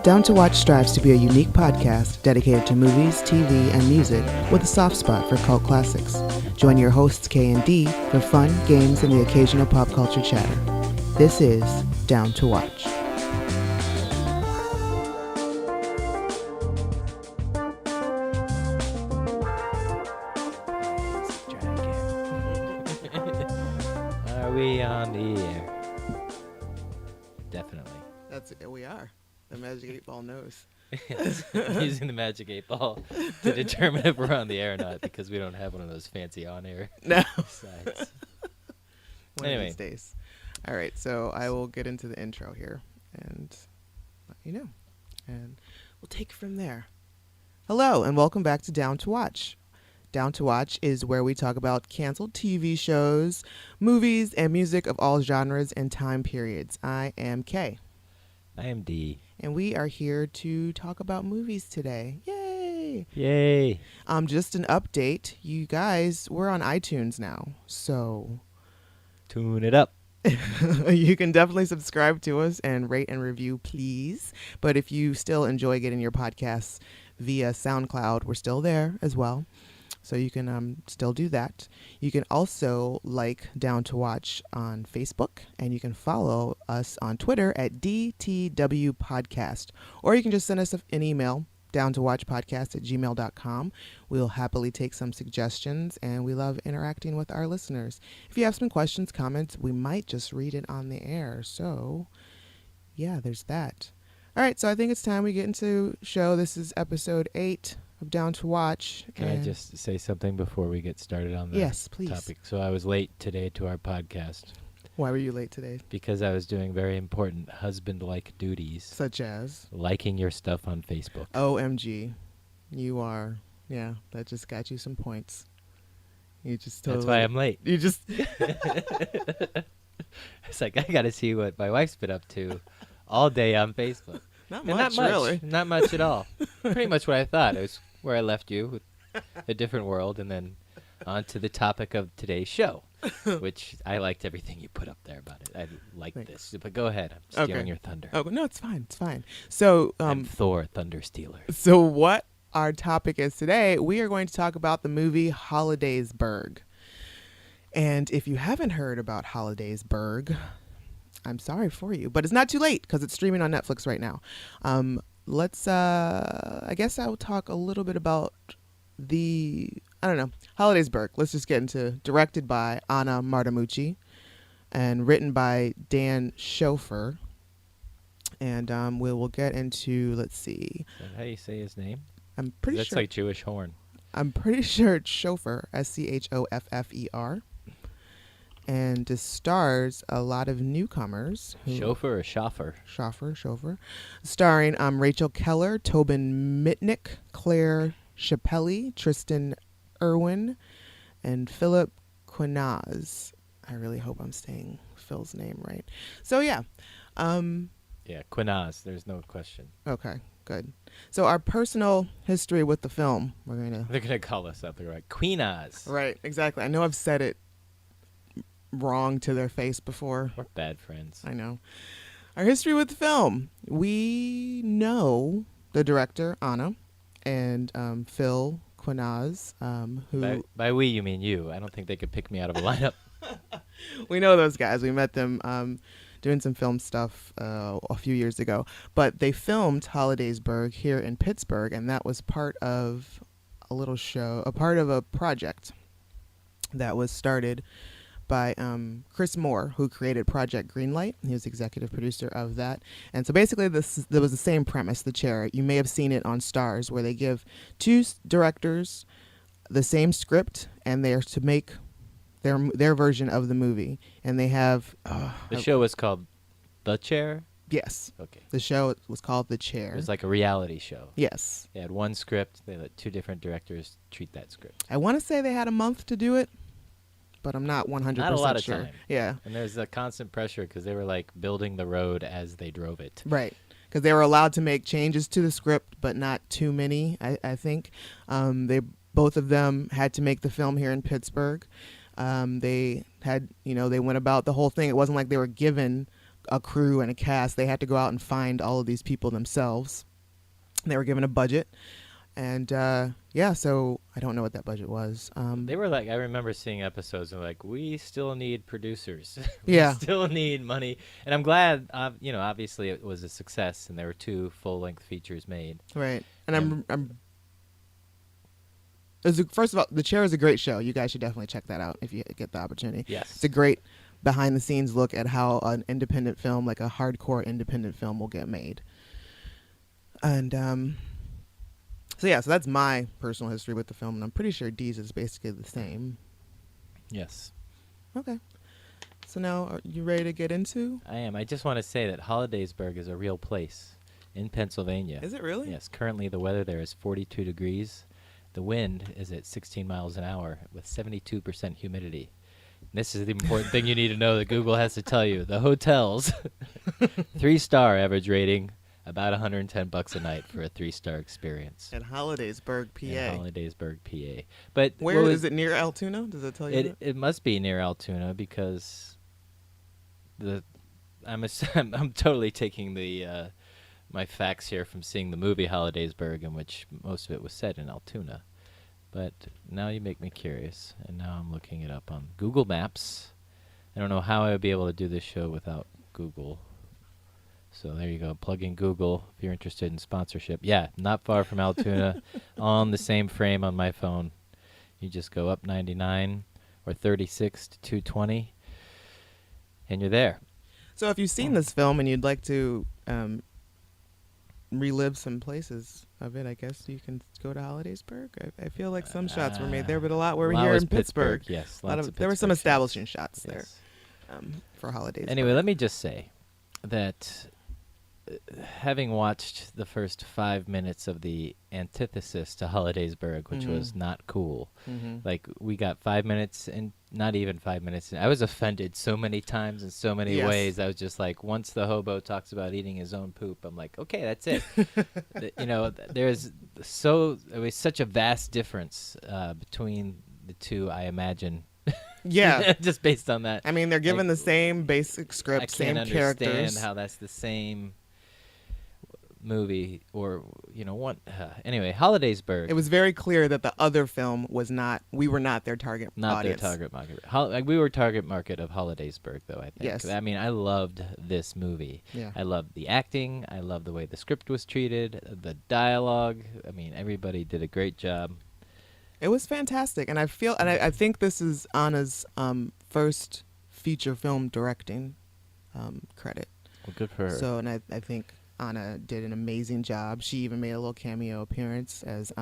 Down to Watch strives to be a unique podcast dedicated to movies, TV, and music with a soft spot for cult classics. Join your hosts K and D for fun, games, and the occasional pop culture chatter. This is Down to Watch. Are we on the air? Definitely. We are. The Magic 8 Ball knows. Yes. I'm using the Magic 8 Ball to determine if we're on the air or not because we don't have one of those fancy on-air sites. One of these days. All right, so I will get into the intro here and let you know. And we'll take it from there. Hello, and welcome back to Down to Watch. Down to Watch is where we talk about canceled TV shows, movies, and music of all genres and time periods. I am Kay. I am D. And we are here to talk about movies today. Yay! Yay! Just an update. You guys, we're on iTunes now, so tune it up. You can definitely subscribe to us and rate and review, please. But if you still enjoy getting your podcasts via SoundCloud, we're still there as well. So you can still do that. You can also like Down to Watch on Facebook, and you can follow us on Twitter at DTW Podcast. Or you can just send us an email, downtowatchpodcast@gmail.com. We'll happily take some suggestions, and we love interacting with our listeners. If you have some questions, comments, we might just read it on the air. So, yeah, there's that. All right, so I think it's time we get into show. This is episode 8. of Down to Watch. Can I just say something before we get started on the Yes, please. topic? So I was late today to our podcast. Why were you late today? Because I was doing very important husband-like duties. Such as? Liking your stuff on Facebook. OMG. You are. Yeah, that just got you some points. You just totally. That's why I'm late. You just. It's like, I got to see what my wife's been up to all day on Facebook. Not And much, really. Not much at all. Pretty much what I thought. It was where I left you with a different world, and then on to the topic of today's show, which I liked everything you put up there about it. I like this. But go ahead. I'm stealing your thunder. Oh, no, it's fine. It's fine. So, I'm Thor, Thunder Stealer. So what our topic is today, we are going to talk about the movie Hollidaysburg. And if you haven't heard about Hollidaysburg, I'm sorry for you, but it's not too late because it's streaming on Netflix right now. I guess I'll talk a little bit about Hollidaysburg. Let's just get into, directed by Anna Martemucci and written by Dan Schoeffer. And we will get into, let's see. Is that how you say his name? I'm pretty sure. That's like Jewish horn. I'm pretty sure it's Schoeffer, Schoffer. And it stars a lot of newcomers. Schoeffer or Schoffer? Schoeffer. Starring Rachel Keller, Tobin Mitnick, Claire Chappelli, Tristan Erwin, and Philip Quinaz. I really hope I'm saying Phil's name right. So, yeah. Yeah, Quinaz. There's no question. Okay, good. So our personal history with the film, They're going to call us something right. Quinaz. Right, exactly. I know I've said it wrong to their face before. We're bad friends. I know. Our history with the film. We know the director, Anna, and Phil Quinaz, who... By we, you mean you. I don't think they could pick me out of a lineup. We know those guys. We met them doing some film stuff a few years ago. But they filmed Hollidaysburg here in Pittsburgh, and that was part of a little show, a part of a project that was started by Chris Moore, who created Project Greenlight. He was executive producer of that. And so basically there was the same premise, The Chair. You may have seen it on Starz, where they give two directors the same script, and they're to make their version of the movie. And they have... the show was called The Chair? Yes. Okay. The show was called The Chair. It was like a reality show. Yes. They had one script. They let two different directors treat that script. I want to say they had a month to do it, but I'm not 100% Not a lot of sure. time. Yeah. And there's a constant pressure because they were like building the road as they drove it. Right. Because they were allowed to make changes to the script, but not too many, I think. Both of them had to make the film here in Pittsburgh. They had, they went about the whole thing. It wasn't like they were given a crew and a cast. They had to go out and find all of these people themselves. They were given a budget. And so I don't know what that budget was. They were like, I remember seeing episodes and like, we still need producers. Yeah. Still need money. And I'm glad, obviously it was a success and there were 2 full-length features made. Right. And first of all, The Chair is a great show. You guys should definitely check that out if you get the opportunity. Yes. It's a great behind-the-scenes look at how an independent film, like a hardcore independent film, will get made. And so that's my personal history with the film, and I'm pretty sure Dee's is basically the same. Yes. Okay. So now, are you ready to get into? I am. I just want to say that Hollidaysburg is a real place in Pennsylvania. Is it really? Yes. Currently, the weather there is 42 degrees. The wind is at 16 miles an hour with 72% humidity. And this is the important thing you need to know that Google has to tell you. The hotels, 3-star average rating, about $110 a night for a 3-star experience. At Hollidaysburg, PA. In Hollidaysburg, PA. But where is it, near Altoona? Does it tell you that? It must be near Altoona because I'm totally taking the my facts here from seeing the movie Hollidaysburg, in which most of it was set in Altoona. But now you make me curious, and now I'm looking it up on Google Maps. I don't know how I would be able to do this show without Google. So there you go. Plug in Google if you're interested in sponsorship. Yeah, not far from Altoona, on the same frame on my phone. You just go up 99 or 36 to 220, and you're there. So if you've seen this film and you'd like to relive some places of it, I guess you can go to Hollidaysburg. I feel like some shots were made there, but a lot were here in Pittsburgh. Yes, there were some establishing shots yes. there for Hollidaysburg. Anyway, let me just say that having watched the first 5 minutes of the antithesis to Hollidaysburg, which was not cool, like we got 5 minutes and not even 5 minutes. I was offended so many times in so many ways. I was just like, once the hobo talks about eating his own poop, I'm like, okay, that's it. It was such a vast difference between the two, I imagine. Yeah. Just based on that. I mean, they're given the same basic script, same characters. I can't understand how that's the same movie or anyway, Hollidaysburg. It was very clear that the other film was not. We were not their target audience. Their target market. We were target market of Hollidaysburg, though. I think. Yes. I mean, I loved this movie. Yeah. I loved the acting. I loved the way the script was treated. The dialogue. I mean, everybody did a great job. It was fantastic, and I think this is Anna's first feature film directing credit. Well, good for her. So, and I think Anna did an amazing job. She even made a little cameo appearance as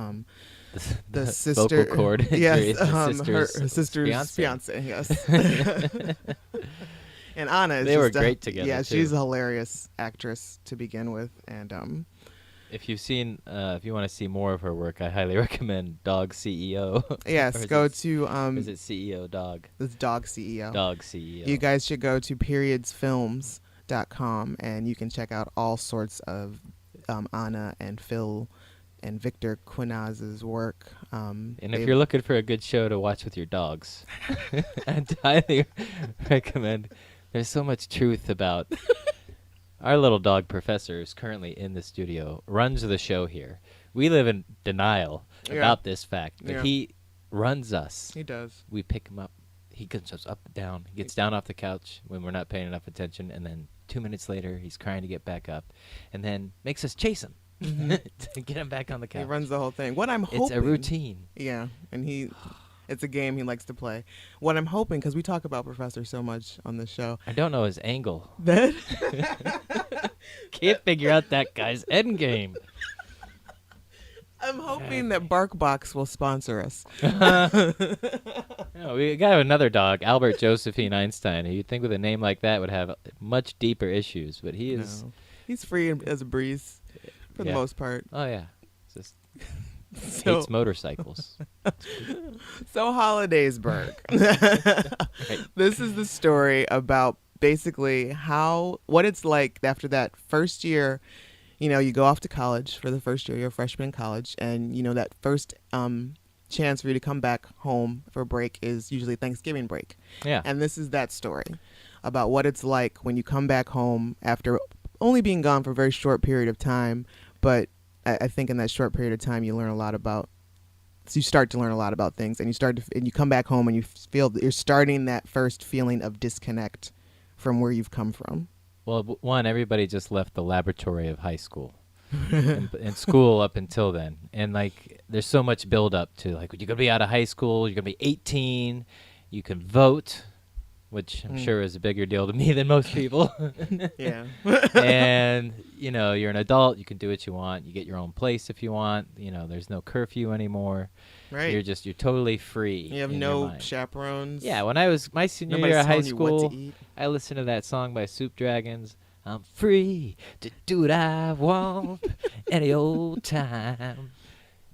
the sister, vocal cord. Yes, her sister's fiance. Yes. And Anna is they were great together. Yeah, too. She's a hilarious actress to begin with, and if you want to see more of her work, I highly recommend Dog CEO. Yes, go to is it CEO Dog? It's Dog CEO. Dog CEO. You guys should go to periodsfilms.com and you can check out all sorts of Anna and Phil and Victor Quinaz's work. And if you're looking for a good show to watch with your dogs, I'd highly recommend. There's so much truth about. Our little dog Professor is currently in the studio, runs the show here. We live in denial about this fact, but he runs us. He does. We pick him up. He gets us up and down. He gets down off the couch when we're not paying enough attention, and then 2 minutes later, he's crying to get back up, and then makes us chase him to get him back on the couch. He runs the whole thing. What I'm hoping... It's a routine. Yeah, and it's a game he likes to play. What I'm hoping, because we talk about Professor so much on this show. I don't know his angle. That Can't figure out that guy's end game. I'm hoping that BarkBox will sponsor us. No, we got another dog, Albert Josephine Einstein, who you'd think with a name like that would have much deeper issues, but he is... No. He's free as a breeze for the most part. Oh, yeah. Just hates motorcycles. So Hollidaysburg. Right. This is the story about basically what it's like after that first year. You go off to college for the first year. You're a freshman in college, and that first chance for you to come back home for break is usually Thanksgiving break. Yeah. And this is that story. about what it's like when you come back home after only being gone for a very short period of time. But I think in that short period of time, you learn a lot about. So you start to learn a lot about things, and you come back home and you feel that you're starting that first feeling of disconnect from where you've come from. Well, one, everybody just left the laboratory of high school and school up until then. And, like, there's so much build-up to, like, you're going to be out of high school, you're going to be 18, you can vote, which I'm sure is a bigger deal to me than most people. Yeah. And, you know, you're an adult, you can do what you want, you get your own place if you want, you know, there's no curfew anymore. Right. You're totally free. You have no chaperones. Yeah, when I was my senior Nobody's year of high telling you what to school, eat. I listened to that song by Soup Dragons. I'm free to do what I want any old time.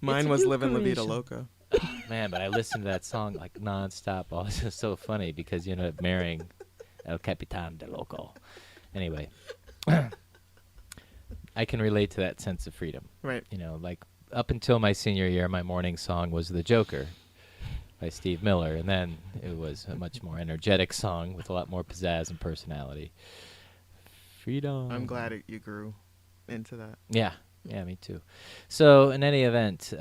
Mine was Living La Vida Loca. Man, but I listened to that song like nonstop. Oh, it's just so funny because you ended up marrying El Capitan de Loco. Anyway, I can relate to that sense of freedom. Right. You know, like up until my senior year, my morning song was The Joker by Steve Miller, and then it was a much more energetic song with a lot more pizzazz and personality. Freedom. I'm glad you grew into that. Yeah, me too. So in any event,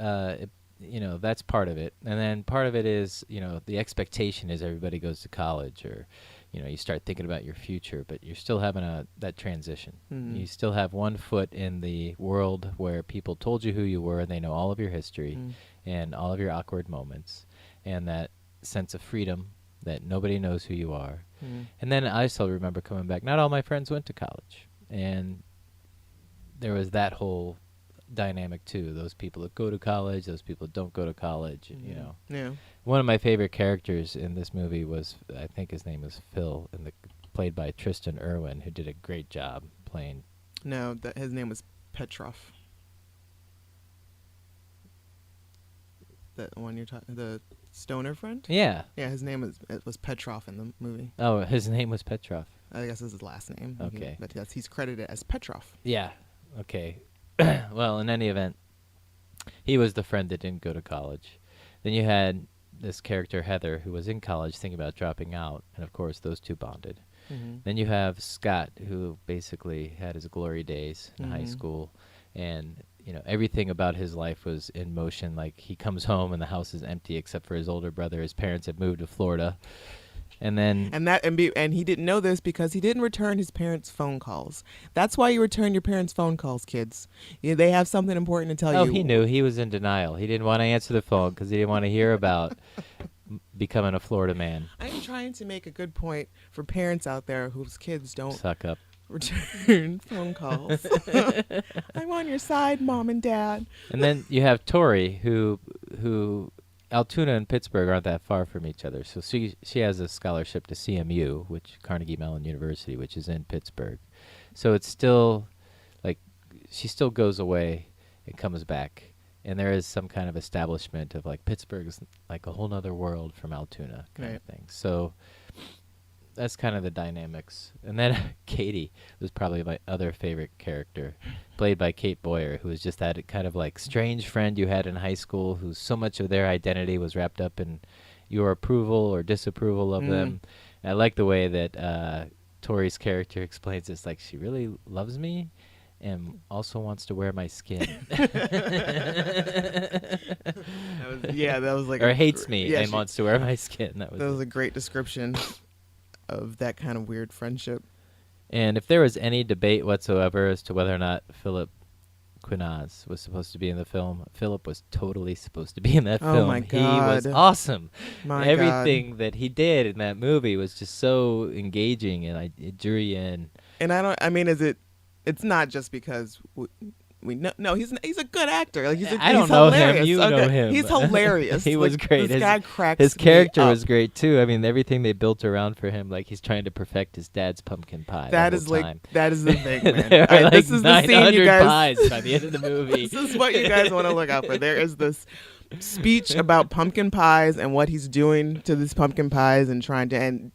you know, that's part of it. And then part of it is, you know, the expectation is everybody goes to college or, you know, you start thinking about your future, but you're still having that transition. Mm-hmm. You still have one foot in the world where people told you who you were and they know all of your history and all of your awkward moments and that sense of freedom that nobody knows who you are. And then I still remember coming back. Not all my friends went to college. And there was that whole dynamic too. Those people that go to college, those people that don't go to college, you know. Yeah. One of my favorite characters in this movie was, I think his name was Phil, played by Tristan Erwin, who did a great job playing. No, his name was Petrov. That one you're talking, the stoner friend? Yeah. Yeah, his name was Petrov in the movie. Oh, his name was Petrov. I guess this is his last name. Okay. But yes, he's credited as Petrov. Yeah. Okay. Well, in any event, he was the friend that didn't go to college. Then you had this character, Heather, who was in college thinking about dropping out. And, of course, those two bonded. Mm-hmm. Then you have Scott, who basically had his glory days in high school. And, you know, everything about his life was in motion. Like, he comes home and the house is empty except for his older brother. His parents had moved to Florida. And then... And he didn't know this because he didn't return his parents' phone calls. That's why you return your parents' phone calls, kids. They have something important to tell you. Oh, he knew. He was in denial. He didn't want to answer the phone because he didn't want to hear about becoming a Florida man. I'm trying to make a good point for parents out there whose kids don't Suck up. return phone calls. I'm on your side, Mom and Dad. And then you have Tori, who Altoona and Pittsburgh aren't that far from each other. So she has a scholarship to CMU, which Carnegie Mellon University, which is in Pittsburgh. So it's still like she still goes away and comes back. And there is some kind of establishment of like Pittsburgh's like a whole nother world from Altoona kind of thing. So that's kind of the dynamics. And then Katie was probably my other favorite character, played by Kate Boyer, who was just that kind of like strange friend you had in high school who so much of their identity was wrapped up in your approval or disapproval of them. And I like the way that Tori's character explains this, like she really loves me and also wants to wear my skin. That was like... Or hates me and wants to wear my skin. That was a great description of that kind of weird friendship. And if there was any debate whatsoever as to whether or not Philip Quinaz was supposed to be in the film, Philip was totally supposed to be in that film. Oh my God. He was awesome. My Everything God. that he did in that movie was just so engaging, and it drew you in. And it's not just because we know. No, he's a good actor. Like I don't know hilarious. him. You know him. He's hilarious. He was great. This guy cracks his character me up. was great too. I mean, everything they built around for him, like he's trying to perfect his dad's pumpkin pie. That is the thing, man. There are like this is the scene, you guys. pies by the end of the movie. This is what you guys want to look out for. There is this speech about pumpkin pies and what he's doing to these pumpkin pies and trying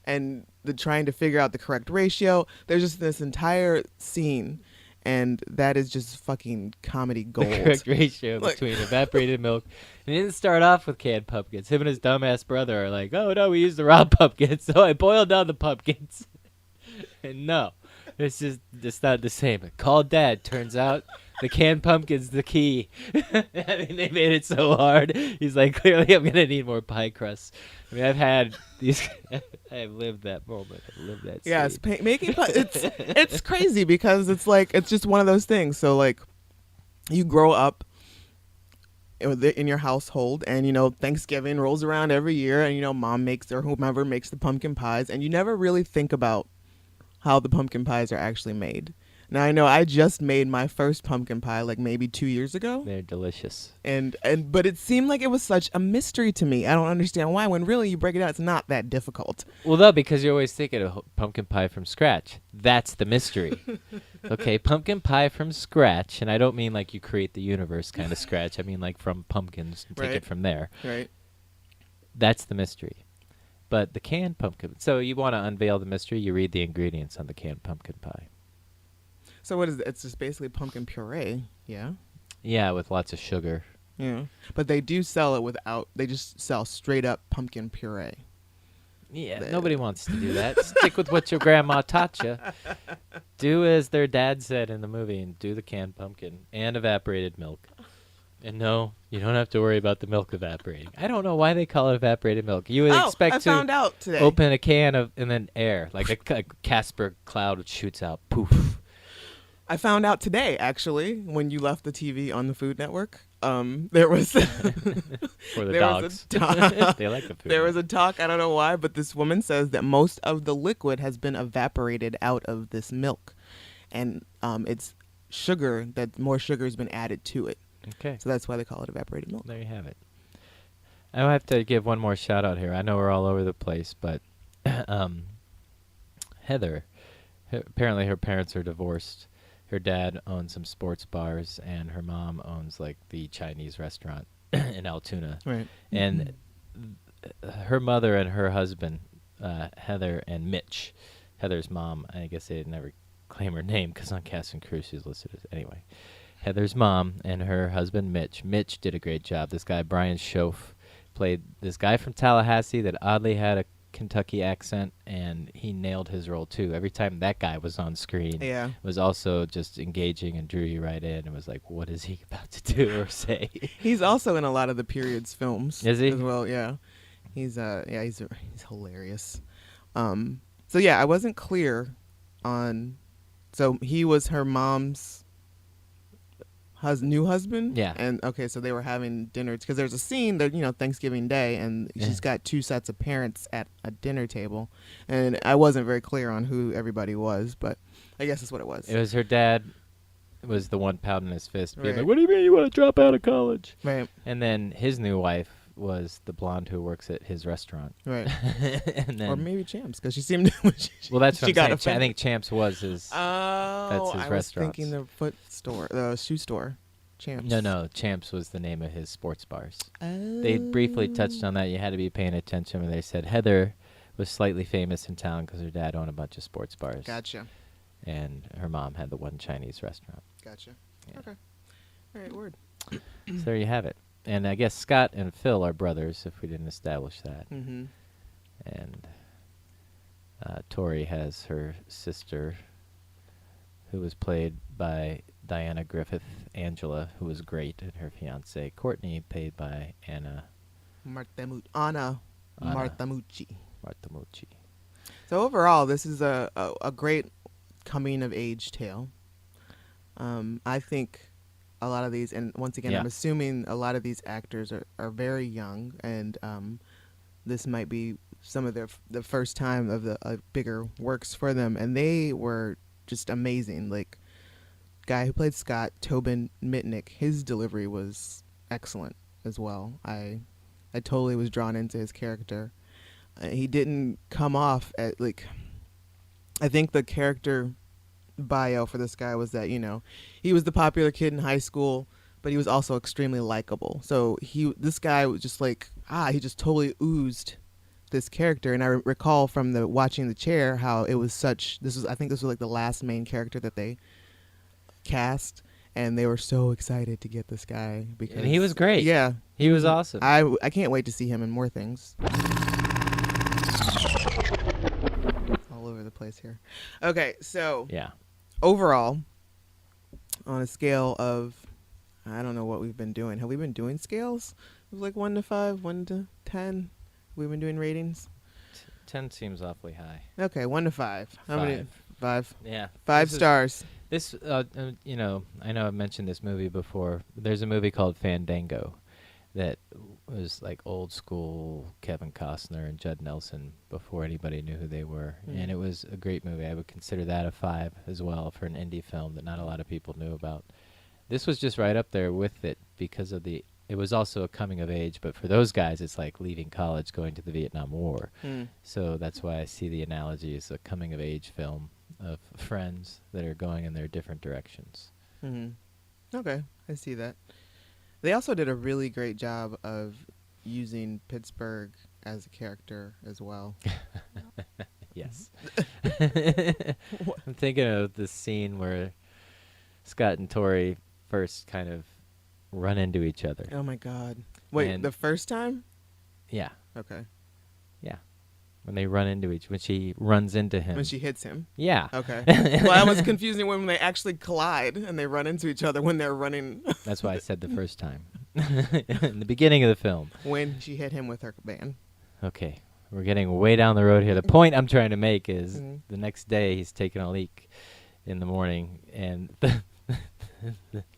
to figure out the correct ratio. There's just this entire scene. and that is just fucking comedy gold. The correct ratio between evaporated milk. And he didn't start off with canned pumpkins. Him and his dumbass brother are like, oh no, we used the raw pumpkins, so I boiled down the pumpkins. And no, it's not the same. I called Dad. Turns out the canned pumpkin's the key. I mean, they made it so hard. He's like, clearly I'm gonna need more pie crust. I mean, I've had these. I've lived that moment. I've lived that. Yes, making pie. It's crazy because it's like it's just one of those things. So like, you grow up in your household, and Thanksgiving rolls around every year, and mom makes or whomever makes the pumpkin pies, and you never really think about how the pumpkin pies are actually made. Now I know I just made my first pumpkin pie like maybe 2 years ago. They're delicious. But it seemed like it was such a mystery to me. I don't understand why, when really you break it out, it's not that difficult. Well, no, because you're always thinking of pumpkin pie from scratch. That's the mystery. Okay, pumpkin pie from scratch, and I don't mean like you create the universe kind of scratch. I mean like from pumpkins and take it from there. Right. That's the mystery. But the canned pumpkin. So you want to unveil the mystery, you read the ingredients on the canned pumpkin pie. So what is it? It's just basically pumpkin puree, yeah? Yeah, with lots of sugar. Yeah. But they do sell it they just sell straight up pumpkin puree. Yeah, nobody wants to do that. Stick with what your grandma taught you. Do as their dad said in the movie and do the canned pumpkin and evaporated milk. And no, you don't have to worry about the milk evaporating. I don't know why they call it evaporated milk. You would expect to found out today. Open a can and then air, like a Casper cloud shoots out. Poof. I found out today, actually, when you left the TV on the Food Network. There was For the dogs. They like the food. There was a talk, I don't know why, but this woman says that most of the liquid has been evaporated out of this milk. And it's sugar, that more sugar has been added to it. Okay. So that's why they call it evaporated milk. There you have it. I have to give one more shout out here. I know we're all over the place, but Heather, apparently her parents are divorced. Her dad owns some sports bars, and her mom owns like the Chinese restaurant in Altoona. Right. And her mother and her husband, Heather and Mitch, Heather's mom, I guess they never claim her name because on Cast and Crew she's listed as anyway. Heather's mom and her husband Mitch. Mitch did a great job. This guy Brian Schoeffer played this guy from Tallahassee that oddly had a Kentucky accent, and he nailed his role too. Every time that guy was on screen, it was also just engaging and drew you right in. It was like, what is he about to do or say? He's also in a lot of the periods films. Is he? As well, yeah. He's hilarious. So yeah, I wasn't clear on. So he was her mom's new husband. Yeah. And okay, so they were having dinner because there's a scene that Thanksgiving Day, and she's got two sets of parents at a dinner table, and I wasn't very clear on who everybody was, but I guess that's what it was. It was her dad. Was the one pounding his fist, being like, "What do you mean you want to drop out of college?" Right. And then his new wife was the blonde who works at his restaurant. Right. And then, or maybe Champs, because she seemed. Well, that's what she I'm saying. I think Champs was his. Oh, that's his I was restaurant. thinking the shoe store. Champs. No. Champs was the name of his sports bars. Oh. They briefly touched on that. You had to be paying attention when they said Heather was slightly famous in town because her dad owned a bunch of sports bars. Gotcha. And her mom had the one Chinese restaurant. Gotcha. Yeah. Okay. All right, word. So there you have it. And I guess Scott and Phil are brothers, if we didn't establish that. Mm-hmm. And Tori has her sister, who was played by Diana Griffith, Angela, who was great, and her fiance Courtney, played by Anna Martemucci. So overall, this is a great coming of age tale. I think a lot of these, and once again, I'm assuming a lot of these actors are very young, and this might be some of the first time of the bigger works for them, and they were just amazing. Like, guy who played Scott, Tobin Mitnick, his delivery was excellent as well. I totally was drawn into his character. He didn't come off at like. I think the character bio for this guy was that he was the popular kid in high school, but he was also extremely likable. So this guy was just like he just totally oozed this character. And I recall from watching The Chair how it was I think this was like the last main character that they cast, and they were so excited to get this guy because And he was great. Yeah, He was awesome. I can't wait to see him in more things. All over the place here. Okay, so Yeah. overall, on a scale of, I don't know what we've been doing. Have we been doing scales? It was like 1 to 5, 1 to 10. We've been doing ratings. 10 seems awfully high. Okay, 1 to 5. How many? 5. 5. Yeah. 5 This is- stars. This, you know, I know I've mentioned this movie before. There's a movie called Fandango that was like old school Kevin Costner and Judd Nelson before anybody knew who they were. And it was a great movie. I would consider that a 5 as well for an indie film that not a lot of people knew about. This was just right up there with it because of it was also a coming of age, but for those guys, it's like leaving college, going to the Vietnam War. So that's why I see the analogy as a coming of age film of friends that are going in their different directions. Okay, I see that. They also did a really great job of using Pittsburgh as a character as well. Yes. I'm thinking of the scene where Scott and Tori first kind of run into each other. Oh my God! Wait, And- the first time? Yeah. Okay. Yeah. When they run into when she runs into him. When she hits him. Yeah. Okay. Well, I was confusing when they actually collide and they run into each other when they're running. That's why I said the first time. In the beginning of the film. When she hit him with her van. Okay. We're getting way down the road here. The point I'm trying to make is the next day he's taking a leak in the morning and the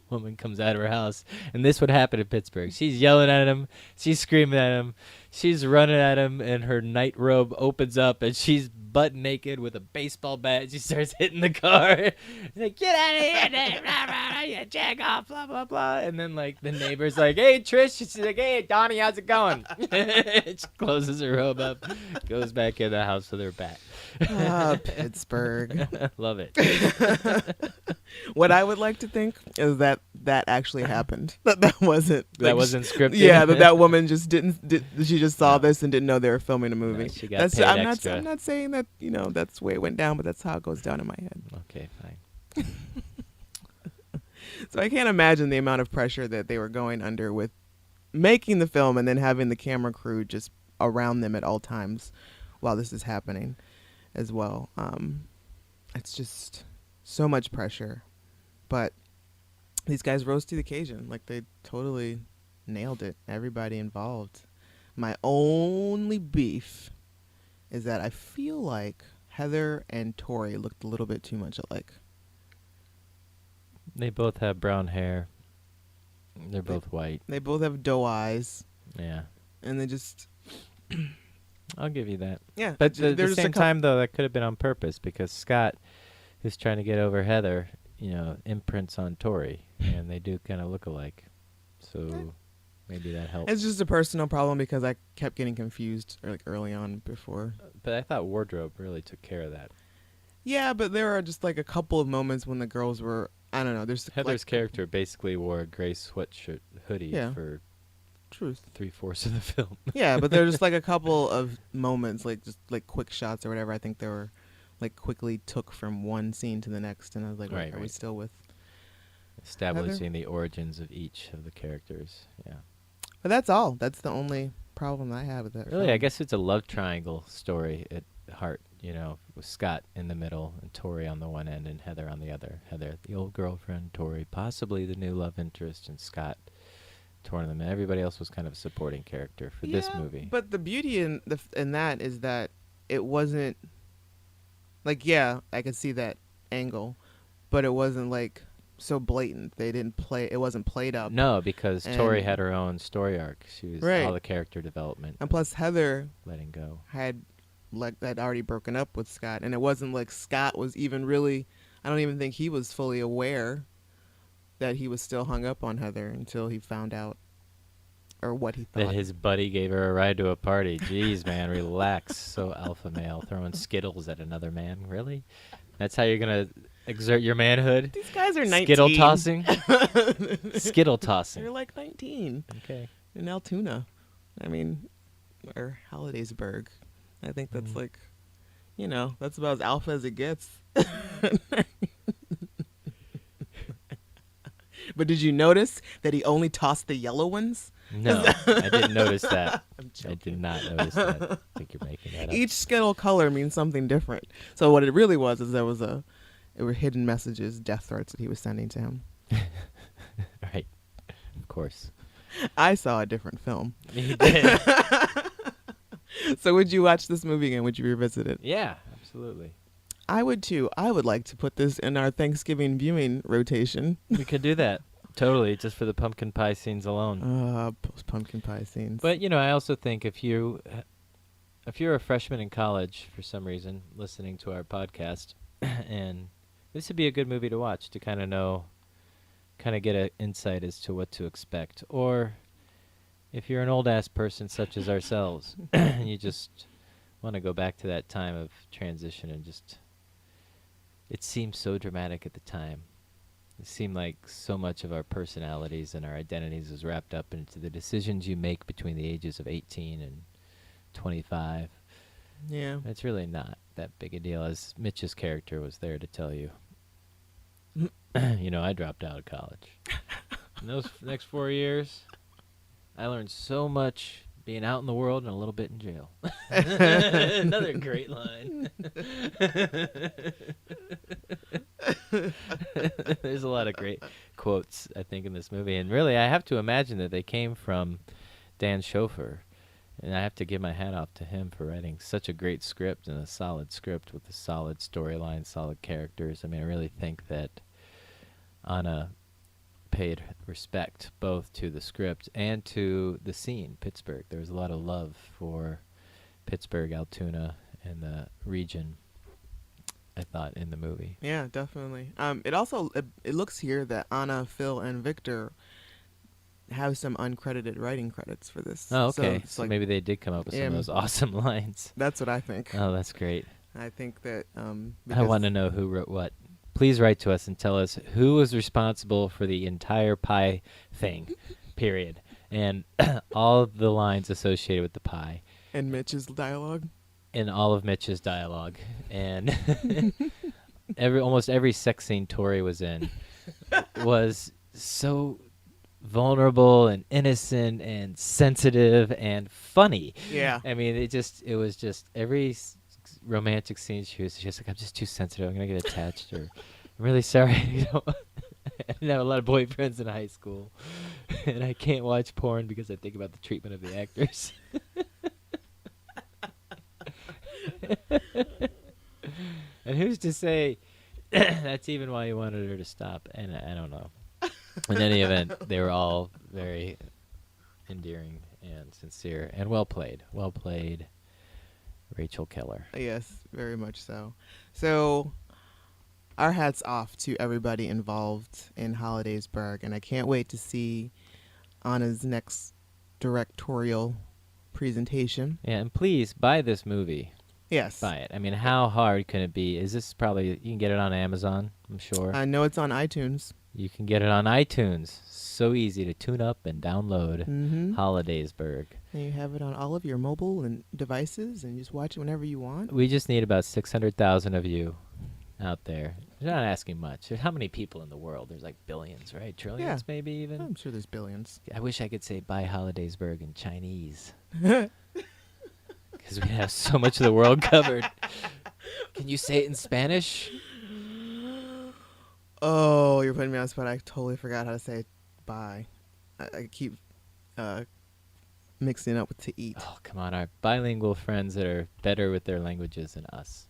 woman comes out of her house, and this would happen in Pittsburgh. She's yelling at him, she's screaming at him, she's running at him, and her night robe opens up, and she's butt naked with a baseball bat. She starts hitting the car. She's like, "Get out of here, Dave, blah, blah, blah, you jack off, blah, blah, blah." And then, like, the neighbor's like, "Hey, Trish." She's like, "Hey, Donnie, how's it going?" She closes her robe up, goes back in the house with her bat. Ah, Pittsburgh. Love it. What I would like to think is that actually happened. That wasn't. That wasn't scripted. Yeah, that woman just she just saw this and didn't know they were filming a movie. No, she got paid extra. I'm not saying that that's the way it went down, but that's how it goes down in my head. Okay, fine. So I can't imagine the amount of pressure that they were going under with making the film and then having the camera crew just around them at all times while this is happening as well. It's just so much pressure, but these guys rose to the occasion. Like, they totally nailed it. Everybody involved. My only beef is that I feel like Heather and Tori looked a little bit too much alike. They both have brown hair. They're both white. They both have doe eyes, Yeah. and they just I'll give you that. yeah. But they're at the just same time, though, that could have been on purpose because Scott, who's trying to get over Heather, imprints on Tori, and they do kind of look alike. So maybe that helps. It's just a personal problem because I kept getting confused early on before. But I thought wardrobe really took care of that. Yeah, but there are just like a couple of moments when the girls were, I don't know. There's Heather's character basically wore a gray sweatshirt hoodie for truth 3/4 of the film. Yeah, but there's just like a couple of moments, like just like quick shots or whatever. I think they were like quickly took from one scene to the next, and I was like, Right, are we still with establishing the origins of each of the characters? Yeah. But that's all. That's the only problem I have with that. Really, film. I guess it's a love triangle story at heart, with Scott in the middle and Tori on the one end and Heather on the other. Heather, the old girlfriend, Tori, possibly the new love interest, and Scott torn them. And everybody else was kind of a supporting character for this movie. But the beauty in that is that it wasn't like, yeah, I could see that angle, but it wasn't like so blatant. They didn't play. It wasn't played up. No, because Tori had her own story arc. She was all the character development. And plus, Heather letting go had already broken up with Scott, and it wasn't like Scott was even really. I don't even think he was fully aware that he was still hung up on Heather until he found out, or what he thought. That his buddy gave her a ride to a party. Jeez, man, relax. So alpha male, throwing Skittles at another man. Really? That's how you're gonna exert your manhood? These guys are 19. Skittle tossing. Skittle tossing. They're like 19. Okay. In Altoona, or Hollidaysburg. I think that's like, that's about as alpha as it gets. But did you notice that he only tossed the yellow ones? No, I didn't notice that. I'm I did not notice that. I think you're making that up. Each Skittle color means something different. So what it really was is there were hidden messages, death threats that he was sending to him. Right. Of course. I saw a different film. You did. So would you watch this movie again? Would you revisit it? Yeah, absolutely. I would too. I would like to put this in our Thanksgiving viewing rotation. We could do that. Totally, just for the pumpkin pie scenes alone. Pumpkin pie scenes. But, I also think if you're a freshman in college for some reason listening to our podcast, and this would be a good movie to watch to kind of get an insight as to what to expect. Or if you're an old-ass person such as ourselves, and you just want to go back to that time of transition and it seemed so dramatic at the time. It seemed like so much of our personalities and our identities is wrapped up into the decisions you make between the ages of 18 and 25. Yeah. It's really not that big a deal, as Mitch's character was there to tell you. I dropped out of college. In those next 4 years, I learned so much being out in the world and a little bit in jail. Another great line. There's a lot of great quotes, I think, in this movie. And really, I have to imagine that they came from Dan Schoeffer. And I have to give my hat off to him for writing such a great script and a solid script with a solid storyline, solid characters. I mean, I really think that Anna paid respect both to the script and to the scene, Pittsburgh. There was a lot of love for Pittsburgh, Altoona, and the region, I thought, in the movie. Yeah, definitely. It looks here that Anna, Phil, and Victor have some uncredited writing credits for this. Oh, okay. So maybe they did come up with some of those awesome lines. That's what I think. Oh, that's great. I think that I want to know who wrote what. Please write to us and tell us who was responsible for the entire pie thing, period, and all of the lines associated with the pie. And Mitch's dialogue. And all of Mitch's dialogue. And almost every sex scene Tori was in was so vulnerable and innocent and sensitive and funny. Yeah. I mean, it was just every romantic scene she was just like, I'm just too sensitive, I'm gonna get attached, or I'm really sorry, I didn't have a lot of boyfriends in high school and I can't watch porn because I think about the treatment of the actors. And who's to say that's even why you wanted her to stop? And I don't know. In any event, they were all very endearing and sincere and well played. Well played, Rachel Keller. Yes, very much so. So our hats off to everybody involved in Hollidaysburg, and I can't wait to see Anna's next directorial presentation. Yeah, and please buy this movie. Yes. Buy it. I mean, how hard can it be? Is this probably, you can get it on Amazon, I'm sure. I know it's on iTunes. You can get it on iTunes. So easy to tune up and download. Hollidaysburg. And you have it on all of your mobile and devices, and you just watch it whenever you want. We just need about 600,000 of you out there. We're not asking much. How many people in the world? There's like billions, right? Trillions, maybe even? I'm sure there's billions. I wish I could say buy Hollidaysburg in Chinese. Because we have so much of the world covered. Can you say it in Spanish? Oh, you're putting me on the spot. I totally forgot how to say bye. I keep mixing it up with to eat. Oh, come on. Our bilingual friends that are better with their languages than us.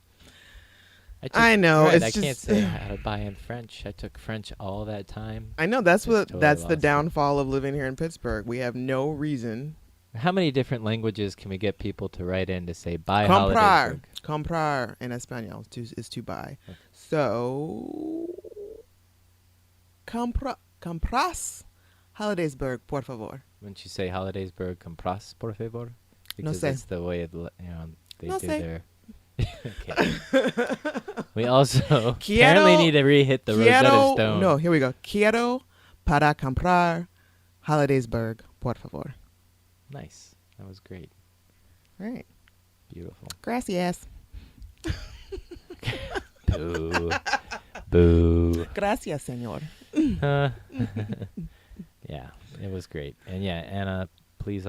I know. Right, it's I just, can't say how to buy in French. I took French all that time. I know. That's Totally the downfall of living here in Pittsburgh. We have no reason. How many different languages can we get people to write in to say buy Comprar. Hollidaysburg? Comprar in Espanol is to buy. Okay. So, compras Hollidaysburg, por favor. Wouldn't you say Hollidaysburg compras, por favor? Because sé. that's the way they No do sé. their... Okay. We also apparently need to re-hit the Rosetta Stone. No, here we go. Quiero para comprar Hollidaysburg, por favor. Nice. That was great. Right. Beautiful. Gracias. Boo. Boo. Gracias, señor. Uh, yeah, it was great. And yeah, Anna, please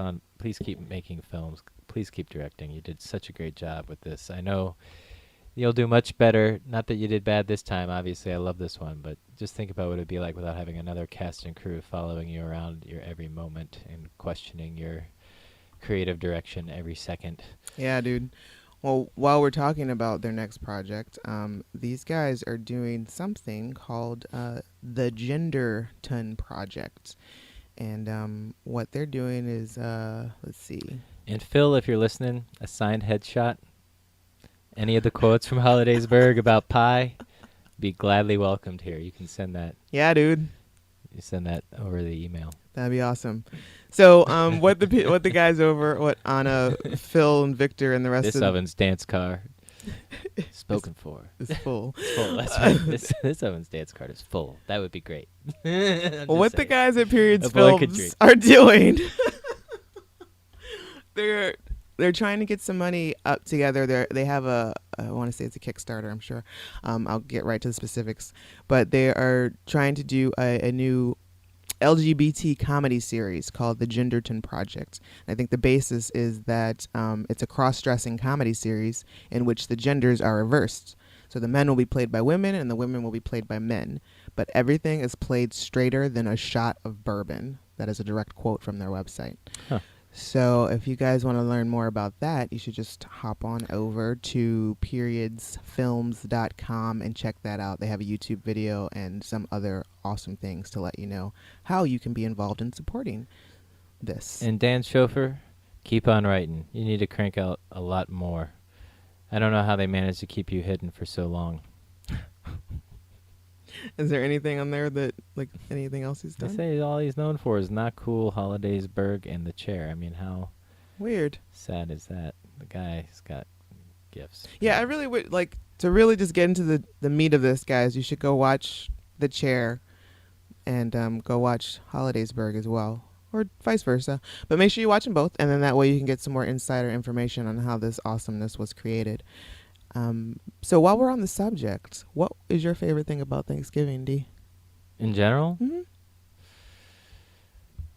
keep making films. Please keep directing. You did such a great job with this. I know you'll do much better. Not that you did bad this time. Obviously, I love this one, but just think about what it'd be like without having another cast and crew following you around your every moment and questioning your creative direction every second. Yeah, dude. Well, while we're talking about their next project, these guys are doing something called the Genderton Project. And what they're doing is, let's see. And Phil, if you're listening, a signed headshot. Any of the quotes from Hollidaysburg about pie, be gladly welcomed here. You can send that. Yeah, dude. You send that over the email. That'd be awesome. So, what the guys over, what Anna, Phil, and Victor, and the rest This of oven's dance car, spoken for. is full. It's full. That's right. This oven's dance card is full. That would be great. Well, what the saying. guys at Periods A boy could Films dream. are doing, they're trying to get some money up together. They have I want to say it's a Kickstarter, I'm sure. I'll get right to the specifics, but they are trying to do a new LGBT comedy series called the Genderton Project. And I think the basis is that it's a cross-dressing comedy series in which the genders are reversed. So the men will be played by women and the women will be played by men. But everything is played straighter than a shot of bourbon. That is a direct quote from their website. Huh. So if you guys want to learn more about that, you should just hop on over to periodsfilms.com and check that out. They have a YouTube video and some other awesome things to let you know how you can be involved in supporting this. And Dan Schoeffer, keep on writing. You need to crank out a lot more. I don't know how they managed to keep you hidden for so long. Is there anything on there that, like, anything else he's They done? say all he's known for is Not Cool, Hollidaysburg, and The Chair. I mean, how Weird. sad is that? The guy's got gifts. Yeah, I really would like to really just get into the meat of this, guys. You should go watch The Chair and go watch Hollidaysburg as well, or vice versa. But make sure you watch them both, and then that way you can get some more insider information on how this awesomeness was created. So while we're on the subject, what is your favorite thing about Thanksgiving, D? In general? Mm-hmm.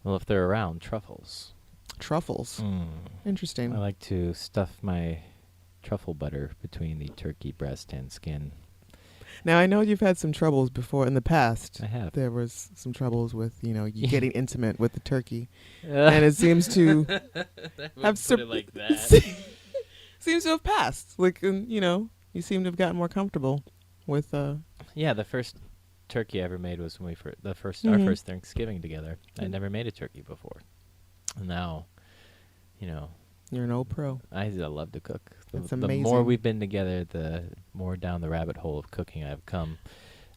Well, if they're around, truffles. Truffles. I Interesting. like to stuff my truffle butter between the turkey breast and skin. Now, I know you've had some troubles before in the past. I have. There was some troubles with, you getting intimate with the turkey. And And it seems to have put it like that. seems to have passed. Like, you seem to have gotten more comfortable with. Yeah, the first turkey I ever made was when our first Thanksgiving together. I never made a turkey before. And now, You're an old pro. I love to cook. That's The more amazing. we've been together, the more down the rabbit hole of cooking I've come.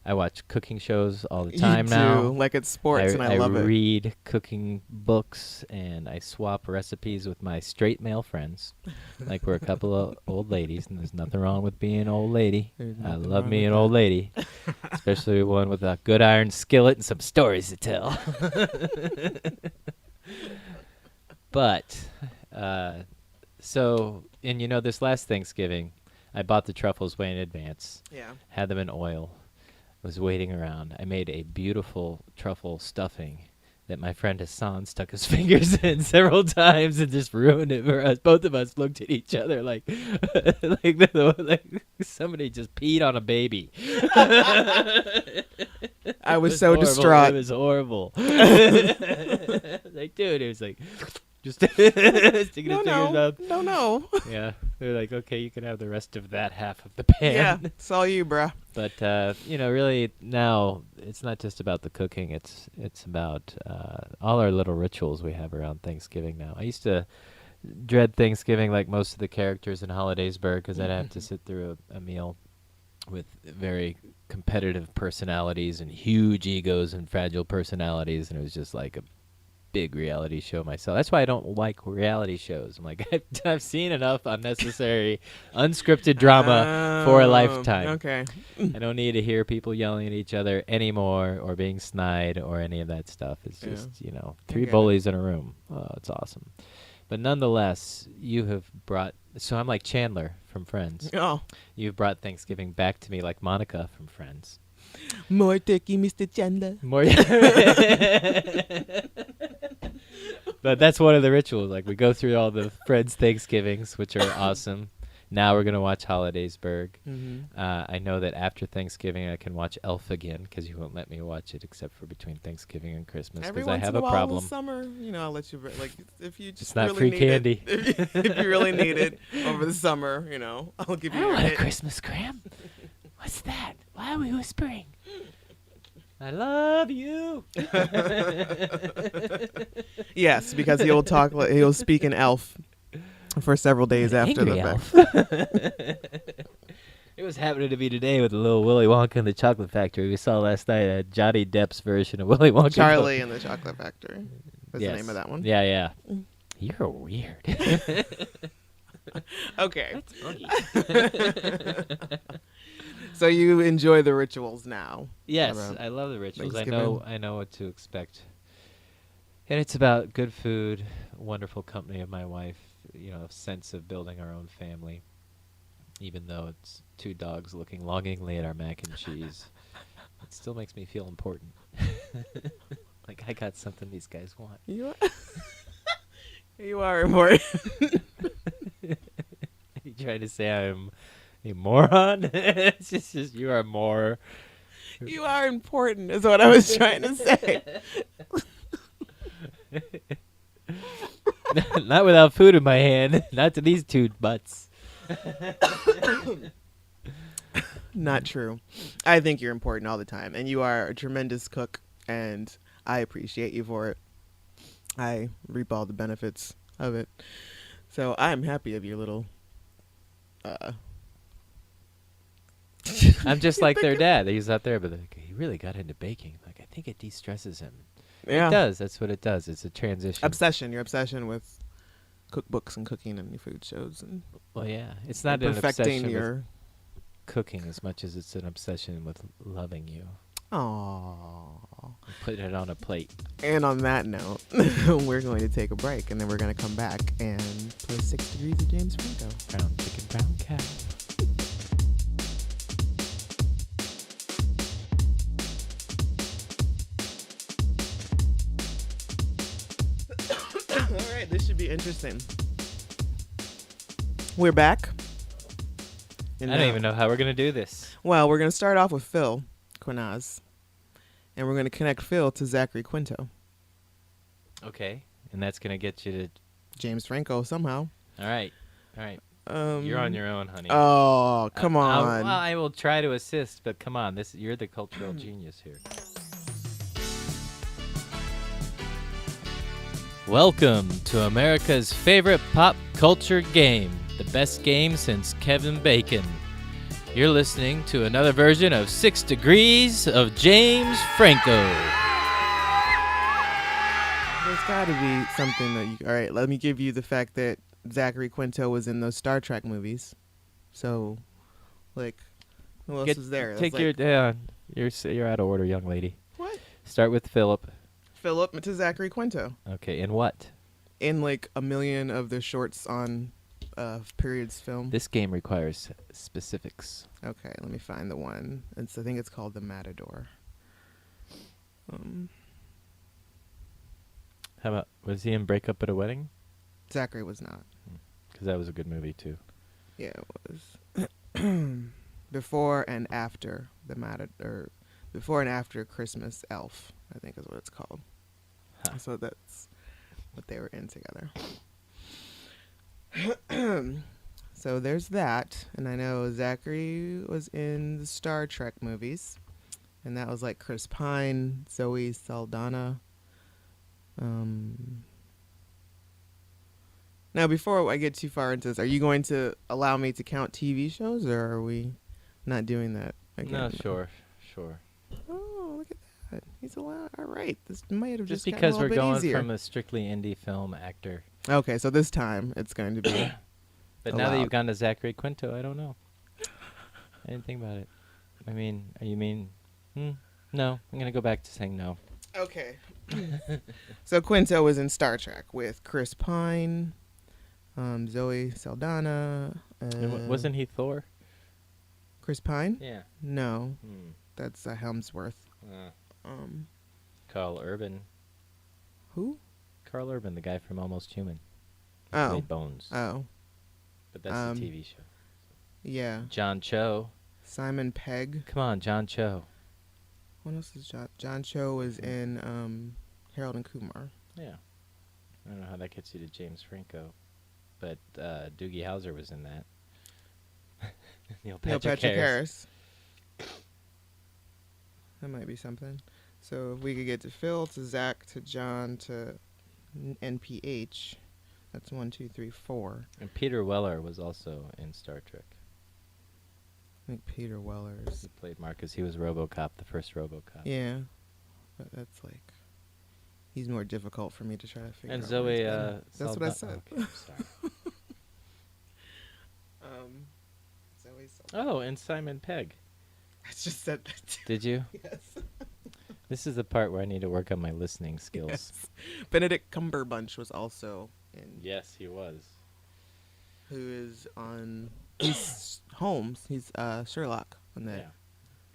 I watch cooking shows all the time you now. do, like it's sports, and I love it. I read cooking books, and I swap recipes with my straight male friends. Like we're a couple of old ladies, and there's nothing wrong with being an old lady. There's I nothing love wrong me with an that. old lady, especially one with a good iron skillet and some stories to tell. But, this last Thanksgiving, I bought the truffles way in advance. Yeah. Had them in oil, was waiting around. I made a beautiful truffle stuffing that my friend Hassan stuck his fingers in several times and just ruined it for us. Both of us looked at each other like somebody just peed on a baby. I was It so horrible. distraught. It was horrible. Like, dude, it was like just sticking his fingers up. No. Yeah, they're like, okay, you can have the rest of that half of the pan. Yeah, it's all you, bruh. But really now it's not just about the cooking. It's about all our little rituals we have around Thanksgiving now. I used to dread Thanksgiving like most of the characters in Hollidaysburg because I'd have to sit through a meal with very competitive personalities and huge egos and fragile personalities, and it was just like a big reality show myself. That's why I don't like reality shows. I'm like, I've seen enough unnecessary, unscripted drama for a lifetime. Okay. I don't need to hear people yelling at each other anymore or being snide or any of that stuff. It's Yeah. just, I three get it. bullies in a room. Oh, it's awesome. But nonetheless, you have brought... So I'm like Chandler from Friends. Oh. You've brought Thanksgiving back to me like Monica from Friends. More turkey, Mr. Chandler. More. But that's one of the rituals. Like, we go through all the Fred's Thanksgivings, which are awesome. Now we're going to watch Hollidaysburg. Mm-hmm. I know that after Thanksgiving I can watch Elf again because you won't let me watch it except for between Thanksgiving and Christmas Every because I once have in a a while problem. in the summer, I'll let you, like, if you just It's not really free need candy. It, if you really need it over the summer, I'll give you your hit. Christmas cram. What's that? Why are we whispering? I love you. Yes, because he'll speak in elf for several days after Angry the elf. fact. It was happening to me today with the little Willy Wonka and the Chocolate Factory. We saw last night Johnny Depp's version of Willy Wonka. Charlie and the Chocolate Factory. What's the name of that one? Yeah, yeah. You're weird. Okay. That's funny. So you enjoy the rituals now? Yes, around I love the rituals. I Thanksgiving. know what to expect. And it's about good food, wonderful company of my wife, a sense of building our own family. Even though it's two dogs looking longingly at our mac and cheese, it still makes me feel important. Like I got something these guys want. You are, you are important. Are you trying to say I'm a moron? It's just you are more. You are important is what I was trying to say. Not without food in my hand. Not to these two butts. Not true. I think you're important all the time, and you are a tremendous cook, and I appreciate you for it. I reap all the benefits of it. So I'm happy of your little I'm just like their dad. He's out there, but he really got into baking. Like, I think it de-stresses him. Yeah. It does. That's what it does. It's a transition. Your obsession with cookbooks and cooking and food shows and Well, yeah. It's not an perfecting obsession your with cooking as much as it's an obsession with loving you. Aww. Putting it on a plate. And on that note, we're going to take a break, and then we're going to come back and play 6 Degrees of James Franco. Brown chicken, brown cow. All right, this should be interesting. We're back. I don't even know how we're going to do this. Well, we're going to start off with Phil Quinaz, and we're going to connect Phil to Zachary Quinto. Okay. And that's going to get you to... James Franco somehow. All right. You're on your own, honey. Oh, come on. Well, I will try to assist, but come on. You're the cultural genius here. Welcome to America's favorite pop culture game, the best game since Kevin Bacon. You're listening to another version of 6 Degrees of James Franco. There's got to be something that you... All right, let me give you the fact that Zachary Quinto was in those Star Trek movies. So, like, who else was there? Take That's your... you're out of order, young lady. What? Start with Philip. Philip to Zachary Quinto. Okay, in what? In, like, a million of the shorts on Periods film. This game requires specifics. Okay, let me find the one. I think it's called The Matador. How about... Was he in Break Up at a Wedding? Zachary was not. Because that was a good movie, too. Yeah, it was. Before and after the Matador. Before and after Christmas Elf, I think is what it's called. Huh. So that's what they were in together. So there's that. And I know Zachary was in the Star Trek movies. And that was like Chris Pine, Zoe Saldana. Now, before I get too far into this, are you going to allow me to count TV shows, or are we not doing that again? No, sure. Oh, look at that. He's allowed. All right. This might have Just gotten because a we're little bit going easier. from a strictly indie film actor. Okay, so this time it's going to be But now that allowed. you've gone to Zachary Quinto, I don't know. I didn't think about it. I mean, you mean... No, I'm going to go back to saying no. Okay. So Quinto was in Star Trek with Chris Pine, Zoe Saldana. Wasn't he Thor? Chris Pine? Yeah. No. That's Helmsworth. Um, Carl Urban. who? Carl Urban, the guy from Almost Human. He Oh. played Bones. Oh, But that's a TV show. yeah. John Cho. Simon Pegg. Come on, John Cho. What else is John? John Cho was in Harold and Kumar. Yeah. I don't know how that gets you to James Franco. But Doogie Howser was in that. Neil Patrick Harris. That might be something. So if we could get to Phil, to Zach, to John, to NPH, that's 1, 2, 3, 4. And Peter Weller was also in Star Trek. I think Peter Wellers. He played Marcus. He was RoboCop, the first RoboCop. Yeah, but that's like he's more difficult for me to try to figure And out. Zoe. That's what I said. Okay, sorry. Zoe. Oh, and Simon Pegg. I just said that too. Did you? Yes. This is the part where I need to work on my listening skills. Yes. Benedict Cumberbatch was also in. Yes, he was. Who is on? He's Holmes. He's Sherlock on that. Yeah,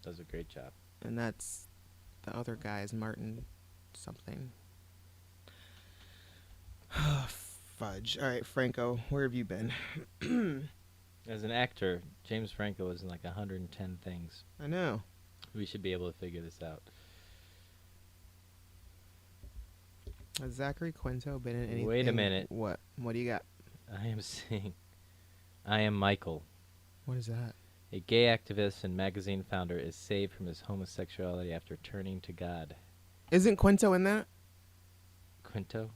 does a great job. And that's the other guy is Martin something. Fudge. All right, Franco, where have you been? As an actor, James Franco was in like 110 things. I know. We should be able to figure this out. Has Zachary Quinto been in anything? Wait a minute. What? What do you got? I am seeing I Am Michael. What is that? A gay activist and magazine founder is saved from his homosexuality after turning to God. Isn't Quinto in that? Quinto?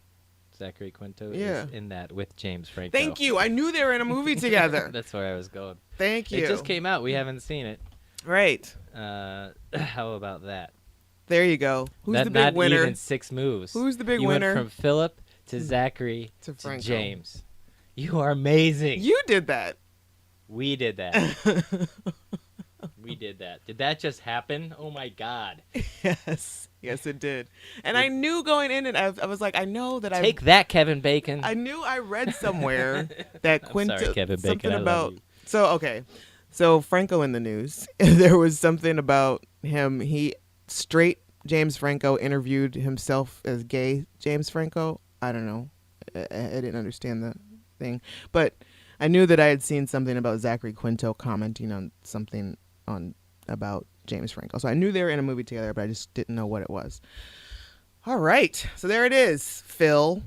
Zachary Quinto Yeah. is in that with James Franco. Thank you. I knew they were in a movie together. That's where I was going. Thank you. It just came out. We haven't seen it. Right. How about that? There you go. Who's That the big not winner? even 6 moves. Who's the big you winner? Went from Philip to Zachary To to Franco. James. You are amazing. You did that. We did that. We did that. Did that just happen? Oh my God. Yes. Yes, it did. And I knew going in it, I was like, I know that Take that, Kevin Bacon. I knew I read somewhere that I'm Quinto. sorry, Kevin Bacon. Something I love about. you. So, okay. So, Franco in the news. There was something about him. Straight James Franco interviewed himself as gay James Franco. I don't know. I didn't understand the thing. But I knew that I had seen something about Zachary Quinto commenting on something about James Franco. So I knew they were in a movie together, but I just didn't know what it was. All right. So there it is. Phil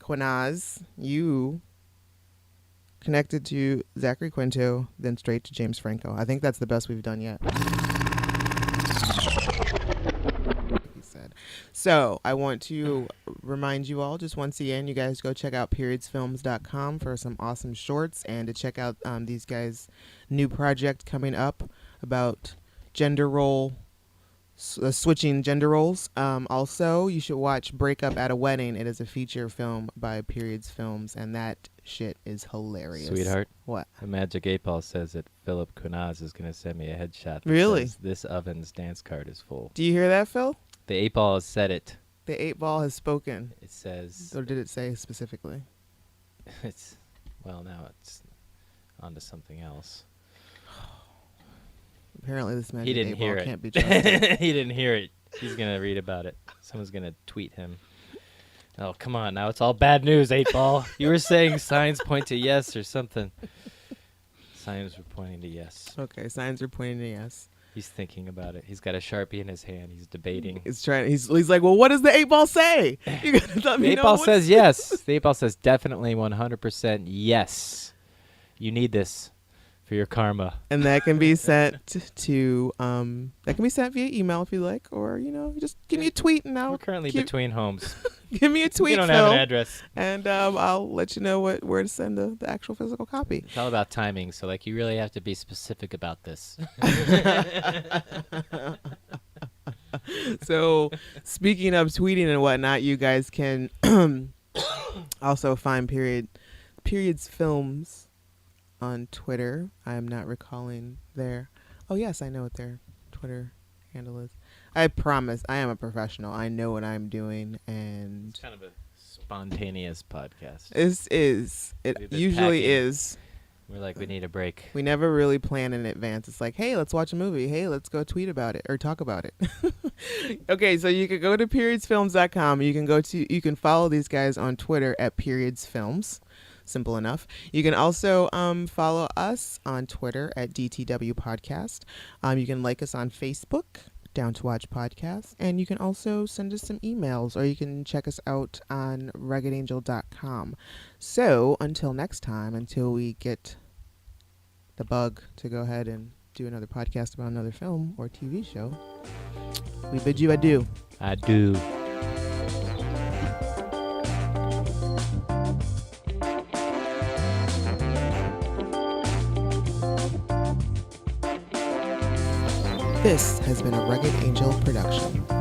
Quinaz, you connected to Zachary Quinto, then straight to James Franco. I think that's the best we've done yet. He said. So I want to remind you all, just once again, you guys go check out periodsfilms.com for some awesome shorts and to check out these guys' new project coming up about gender role, switching gender roles. Also, you should watch Break Up at a Wedding. It is a feature film by Periods Films, and that shit is hilarious. Sweetheart. What? The Magic 8 Ball says that Philip Kunaz is going to send me a headshot. That Really? says, this oven's dance card is full. Do you hear that, Phil? The 8 Ball has said it. The 8 Ball has spoken. It says... Or did it say specifically? It's... Well, now it's on to something else. Apparently this He Magic didn't 8 Ball hear it. can't be trusted. He didn't hear it. He's going to read about it. Someone's going to tweet him. Oh, come on. Now it's all bad news, 8 Ball. You were saying signs point to yes or something. Signs were pointing to yes. Okay, signs are pointing to yes. He's thinking about it. He's got a Sharpie in his hand. He's debating. He's like, well, what does the 8 Ball say? You gotta let me The 8 know Ball what's- says yes. The 8 Ball says definitely 100% yes. You need this for your karma. And that can be sent to via email if you like, or just give me a tweet and We're I'll currently between homes. give me a tweet. We don't Phil, have an address. and I'll let you know where to send the actual physical copy. It's all about timing, so you really have to be specific about this. So, speaking of tweeting and whatnot, you guys can also find Periods Films on Twitter. I am not recalling their... Oh, yes, I know what their Twitter handle is. I promise, I am a professional. I know what I'm doing, and... It's kind of a spontaneous podcast. It We've been usually packing. is. We're like, we need a break. We never really plan in advance. It's like, hey, let's watch a movie. Hey, let's go tweet about it or talk about it. Okay, so you can go to periodsfilms.com. You can follow these guys on Twitter at periodsfilms. Simple enough. You can also follow us on Twitter at DTW Podcast. You can like us on Facebook, Down to Watch Podcast, and you can also send us some emails, or you can check us out on ruggedangel.com. So until next time, until we get the bug to go ahead and do another podcast about another film or TV show, we bid you adieu. I do. This has been a Rugged Angel production.